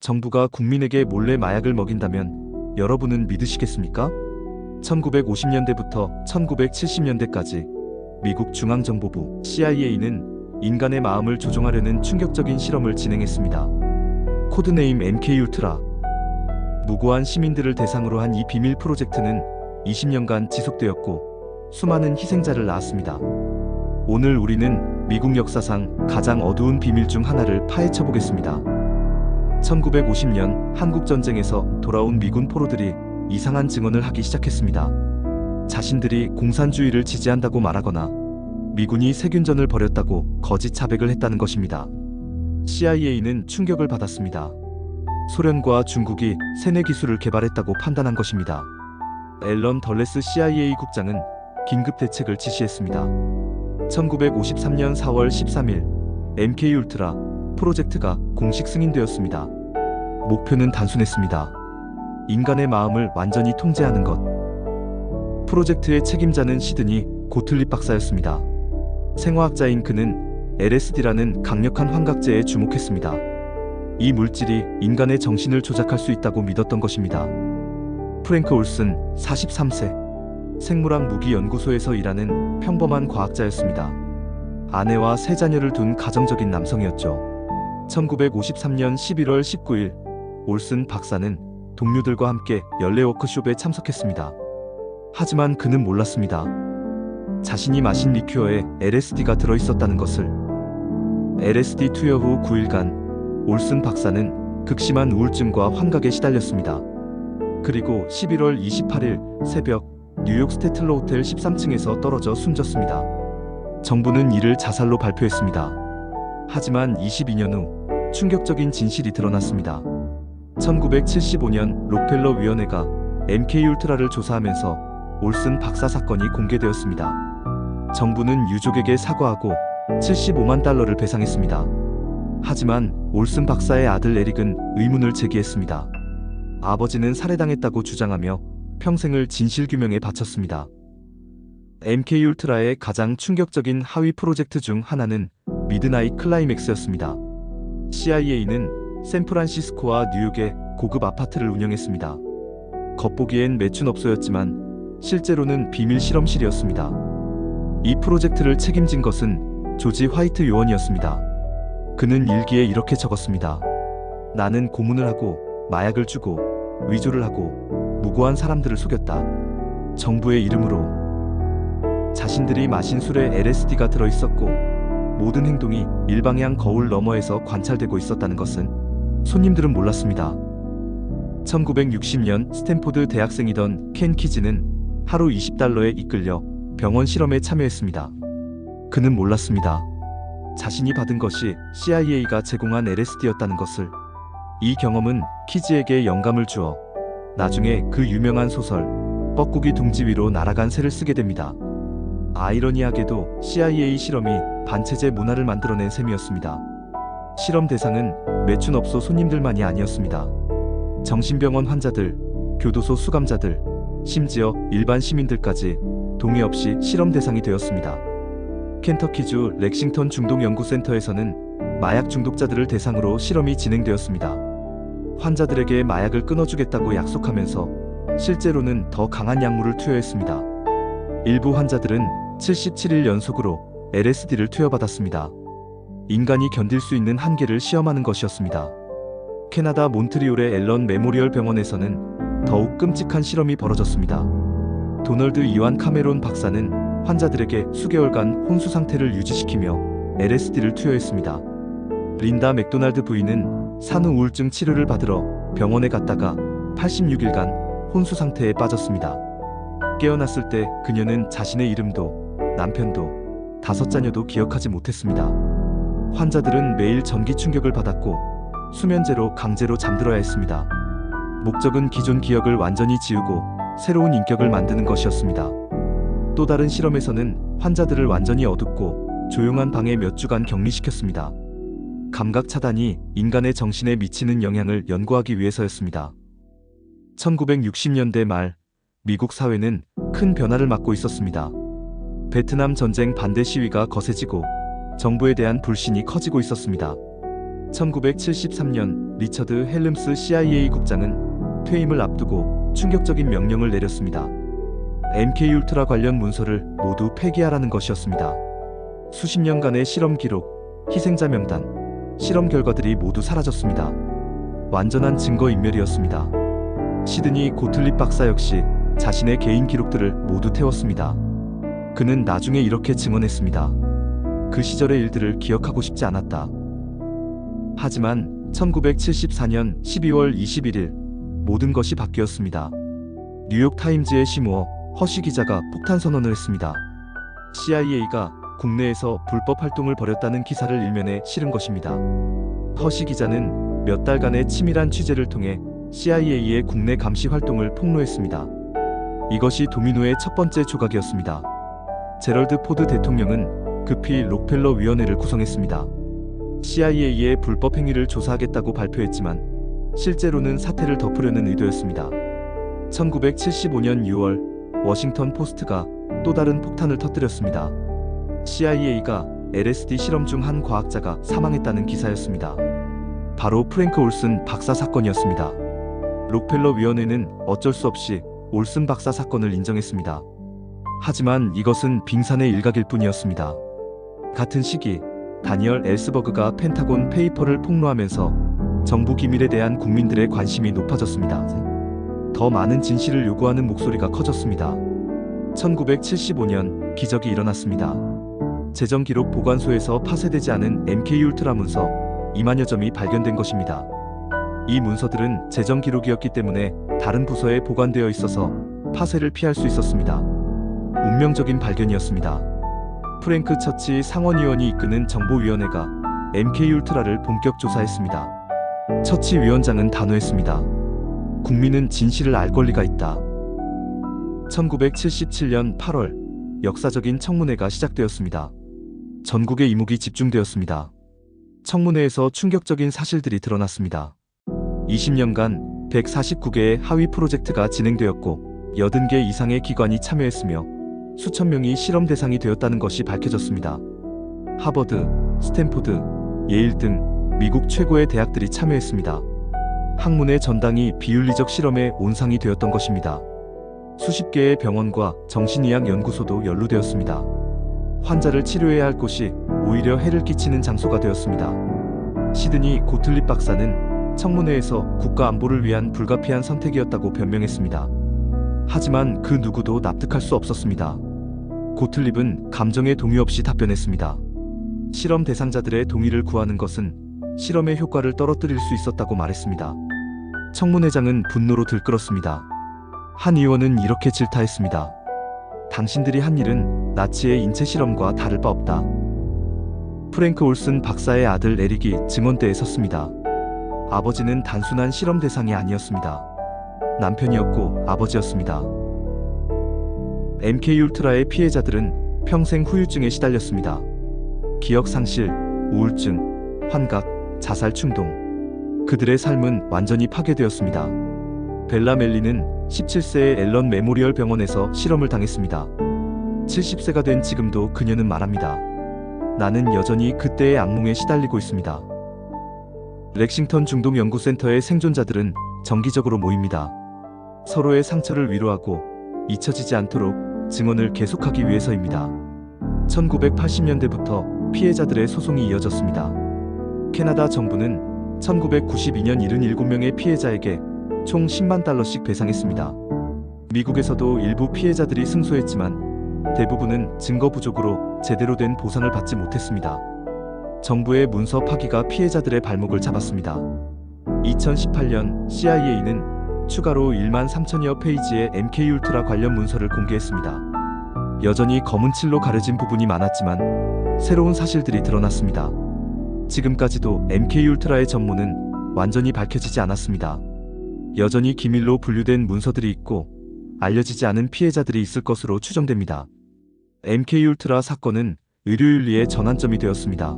정부가 국민에게 몰래 마약을 먹인다면 여러분은 믿으시겠습니까? 1950년대부터 1970년대까지 미국 중앙정보부 CIA는 인간의 마음을 조종하려는 충격적인 실험을 진행했습니다. 코드네임 MK울트라. 무고한 시민들을 대상으로 한 이 비밀 프로젝트는 20년간 지속되었고 수많은 희생자를 낳았습니다. 오늘 우리는 미국 역사상 가장 어두운 비밀 중 하나를 파헤쳐 보겠습니다. 1950년 한국전쟁에서 돌아온 미군 포로들이 이상한 증언을 하기 시작했습니다. 자신들이 공산주의를 지지한다고 말하거나 미군이 세균전을 벌였다고 거짓 자백을 했다는 것입니다. CIA는 충격을 받았습니다. 소련과 중국이 세뇌 기술을 개발했다고 판단한 것입니다. 앨런 덜레스 CIA 국장은 긴급 대책을 지시했습니다. 1953년 4월 13일 MK울트라 프로젝트가 공식 승인되었습니다. 목표는 단순했습니다. 인간의 마음을 완전히 통제하는 것. 프로젝트의 책임자는 시드니 고틀립 박사였습니다. 생화학자인 그는 LSD라는 강력한 환각제에 주목했습니다. 이 물질이 인간의 정신을 조작할 수 있다고 믿었던 것입니다. 프랭크 올슨 43세 생물학 무기 연구소에서 일하는 평범한 과학자였습니다. 아내와 세 자녀를 둔 가정적인 남성이었죠. 1953년 11월 19일 올슨 박사는 동료들과 함께 연례 워크숍에 참석했습니다. 하지만 그는 몰랐습니다. 자신이 마신 리큐어에 LSD가 들어있었다는 것을. LSD 투여 후 9일간 올슨 박사는 극심한 우울증과 환각에 시달렸습니다. 그리고 11월 28일 새벽 뉴욕 스테틀러 호텔 13층에서 떨어져 숨졌습니다. 정부는 이를 자살로 발표했습니다. 하지만 22년 후 충격적인 진실이 드러났습니다. 1975년 록펠러 위원회가 MK울트라를 조사하면서 올슨 박사 사건이 공개되었습니다. 정부는 유족에게 사과하고 75만 달러를 배상했습니다. 하지만 올슨 박사의 아들 에릭은 의문을 제기했습니다. 아버지는 살해당했다고 주장하며 평생을 진실규명에 바쳤습니다. MK울트라의 가장 충격적인 하위 프로젝트 중 하나는 미드나잇 클라이맥스였습니다. CIA는 샌프란시스코와 뉴욕에 고급 아파트를 운영했습니다. 겉보기엔 매춘업소였지만 실제로는 비밀 실험실이었습니다. 이 프로젝트를 책임진 것은 조지 화이트 요원이었습니다. 그는 일기에 이렇게 적었습니다. 나는 고문을 하고 마약을 주고 위조를 하고 무고한 사람들을 속였다. 정부의 이름으로. 자신들이 마신 술에 LSD가 들어있었고 모든 행동이 일방향 거울 너머에서 관찰되고 있었다는 것은 손님들은 몰랐습니다. 1960년 스탠포드 대학생이던 켄 키즈는 하루 20달러에 이끌려 병원 실험에 참여했습니다. 그는 몰랐습니다. 자신이 받은 것이 CIA가 제공한 LSD였다는 것을. 이 경험은 키즈에게 영감을 주어 나중에 그 유명한 소설 뻐꾸기 둥지 위로 날아간 새를 쓰게 됩니다. 아이러니하게도 CIA 실험이 반체제 문화를 만들어낸 셈이었습니다. 실험 대상은 매춘업소 손님들만이 아니었습니다. 정신병원 환자들, 교도소 수감자들, 심지어 일반 시민들까지 동의 없이 실험 대상이 되었습니다. 켄터키주 렉싱턴 중독연구센터에서는 마약 중독자들을 대상으로 실험이 진행되었습니다. 환자들에게 마약을 끊어주겠다고 약속하면서 실제로는 더 강한 약물을 투여했습니다. 일부 환자들은 77일 연속으로 LSD를 투여받았습니다. 인간이 견딜 수 있는 한계를 시험하는 것이었습니다. 캐나다 몬트리올의 앨런 메모리얼 병원에서는 더욱 끔찍한 실험이 벌어졌습니다. 도널드 이완 카메론 박사는 환자들에게 수개월간 혼수 상태를 유지시키며 LSD를 투여했습니다. 린다 맥도날드 부인은 산후 우울증 치료를 받으러 병원에 갔다가 86일간 혼수 상태에 빠졌습니다. 깨어났을 때 그녀는 자신의 이름도 남편도 5자녀도 기억하지 못했습니다. 환자들은 매일 전기 충격을 받았고 수면제로 강제로 잠들어야 했습니다. 목적은 기존 기억을 완전히 지우고 새로운 인격을 만드는 것이었습니다. 또 다른 실험에서는 환자들을 완전히 어둡고 조용한 방에 몇 주간 격리시켰습니다. 감각 차단이 인간의 정신에 미치는 영향을 연구하기 위해서였습니다. 1960년대 말 미국 사회는 큰 변화를 맞고 있었습니다. 베트남 전쟁 반대 시위가 거세지고 정부에 대한 불신이 커지고 있었습니다. 1973년 리처드 헬름스 CIA 국장은 퇴임을 앞두고 충격적인 명령을 내렸습니다. MK울트라 관련 문서를 모두 폐기하라는 것이었습니다. 수십 년간의 실험 기록, 희생자 명단, 실험 결과들이 모두 사라졌습니다. 완전한 증거인멸이었습니다. 시드니 고틀립 박사 역시 자신의 개인 기록들을 모두 태웠습니다. 그는 나중에 이렇게 증언했습니다. 그 시절의 일들을 기억하고 싶지 않았다. 하지만 1974년 12월 21일 모든 것이 바뀌었습니다. 뉴욕 타임즈의 시무어 허쉬 기자가 폭탄 선언을 했습니다. CIA가 국내에서 불법 활동을 벌였다는 기사를 일면에 실은 것입니다. 허쉬 기자는 몇 달간의 치밀한 취재를 통해 CIA의 국내 감시 활동을 폭로했습니다. 이것이 도미노의 첫 번째 조각이었습니다. 제럴드 포드 대통령은 급히 록펠러 위원회를 구성했습니다. CIA의 불법 행위를 조사하겠다고 발표했지만 실제로는 사태를 덮으려는 의도였습니다. 1975년 6월 워싱턴 포스트가 또 다른 폭탄을 터뜨렸습니다. CIA가 LSD 실험 중 한 과학자가 사망했다는 기사였습니다. 바로 프랭크 올슨 박사 사건이었습니다. 록펠러 위원회는 어쩔 수 없이 올슨 박사 사건을 인정했습니다. 하지만 이것은 빙산의 일각일 뿐이었습니다. 같은 시기 다니얼 엘스버그가 펜타곤 페이퍼를 폭로하면서 정부 기밀에 대한 국민들의 관심이 높아졌습니다. 더 많은 진실을 요구하는 목소리가 커졌습니다. 1975년 기적이 일어났습니다. 재정기록 보관소에서 파쇄되지 않은 MK울트라 문서 2만여 점이 발견된 것입니다. 이 문서들은 재정기록이었기 때문에 다른 부서에 보관되어 있어서 파쇄를 피할 수 있었습니다. 운명적인 발견이었습니다. 프랭크 처치 상원의원이 이끄는 정보위원회가 MK울트라를 본격 조사했습니다. 처치 위원장은 단호했습니다. 국민은 진실을 알 권리가 있다. 1977년 8월 역사적인 청문회가 시작되었습니다. 전국의 이목이 집중되었습니다. 청문회에서 충격적인 사실들이 드러났습니다. 20년간 149개의 하위 프로젝트가 진행되었고 80개 이상의 기관이 참여했으며 수천 명이 실험 대상이 되었다는 것이 밝혀졌습니다. 하버드, 스탠포드, 예일 등 미국 최고의 대학들이 참여했습니다. 학문의 전당이 비윤리적 실험의 온상이 되었던 것입니다. 수십 개의 병원과 정신의학 연구소도 연루되었습니다. 환자를 치료해야 할 곳이 오히려 해를 끼치는 장소가 되었습니다. 시드니 고틀립 박사는 청문회에서 국가 안보를 위한 불가피한 선택이었다고 변명했습니다. 하지만 그 누구도 납득할 수 없었습니다. 고틀립은 감정의 동의 없이 답변했습니다. 실험 대상자들의 동의를 구하는 것은 실험의 효과를 떨어뜨릴 수 있었다고 말했습니다. 청문회장은 분노로 들끓었습니다. 한 의원은 이렇게 질타했습니다. 당신들이 한 일은 나치의 인체 실험과 다를 바 없다. 프랭크 올슨 박사의 아들 에릭이 증언대에 섰습니다. 아버지는 단순한 실험 대상이 아니었습니다. 남편이었고 아버지였습니다. MK울트라의 피해자들은 평생 후유증에 시달렸습니다. 기억 상실, 우울증, 환각, 자살 충동. 그들의 삶은 완전히 파괴되었습니다. 벨라 멜리는 17세의 앨런 메모리얼 병원에서 실험을 당했습니다. 70세가 된 지금도 그녀는 말합니다. 나는 여전히 그때의 악몽에 시달리고 있습니다. 렉싱턴 중동연구센터의 생존자들은 정기적으로 모입니다. 서로의 상처를 위로하고 잊혀지지 않도록 증언을 계속하기 위해서입니다. 1980년대부터 피해자들의 소송이 이어졌습니다. 캐나다 정부는 1992년 77명의 피해자에게 총 10만 달러씩 배상했습니다. 미국에서도 일부 피해자들이 승소했지만 대부분은 증거 부족으로 제대로 된 보상을 받지 못했습니다. 정부의 문서 파기가 피해자들의 발목을 잡았습니다. 2018년 CIA는 추가로 1만 3천여 페이지의 MK울트라 관련 문서를 공개했습니다. 여전히 검은 칠로 가려진 부분이 많았지만 새로운 사실들이 드러났습니다. 지금까지도 MK울트라의 전모는 완전히 밝혀지지 않았습니다. 여전히 기밀로 분류된 문서들이 있고 알려지지 않은 피해자들이 있을 것으로 추정됩니다. MK울트라 사건은 의료윤리의 전환점이 되었습니다.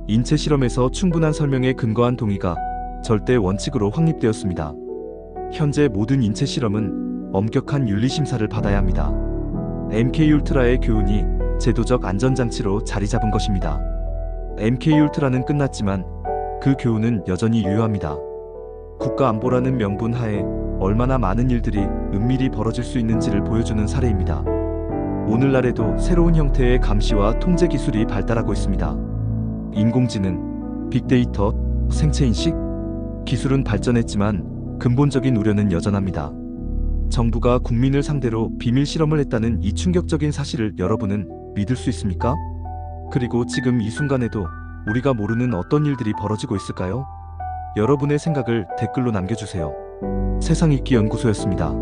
인체 실험에서 충분한 설명에 근거한 동의가 절대 원칙으로 확립되었습니다. 현재 모든 인체 실험은 엄격한 윤리 심사를 받아야 합니다. MK울트라의 교훈이 제도적 안전장치로 자리 잡은 것입니다. MK울트라는 끝났지만 그 교훈은 여전히 유효합니다. 국가안보라는 명분 하에 얼마나 많은 일들이 은밀히 벌어질 수 있는지를 보여주는 사례입니다. 오늘날에도 새로운 형태의 감시와 통제 기술이 발달하고 있습니다. 인공지능, 빅데이터, 생체인식 기술은 발전했지만 근본적인 우려는 여전합니다. 정부가 국민을 상대로 비밀 실험을 했다는 이 충격적인 사실을 여러분은 믿을 수 있습니까? 그리고 지금 이 순간에도 우리가 모르는 어떤 일들이 벌어지고 있을까요? 여러분의 생각을 댓글로 남겨주세요. 세상읽기 연구소였습니다.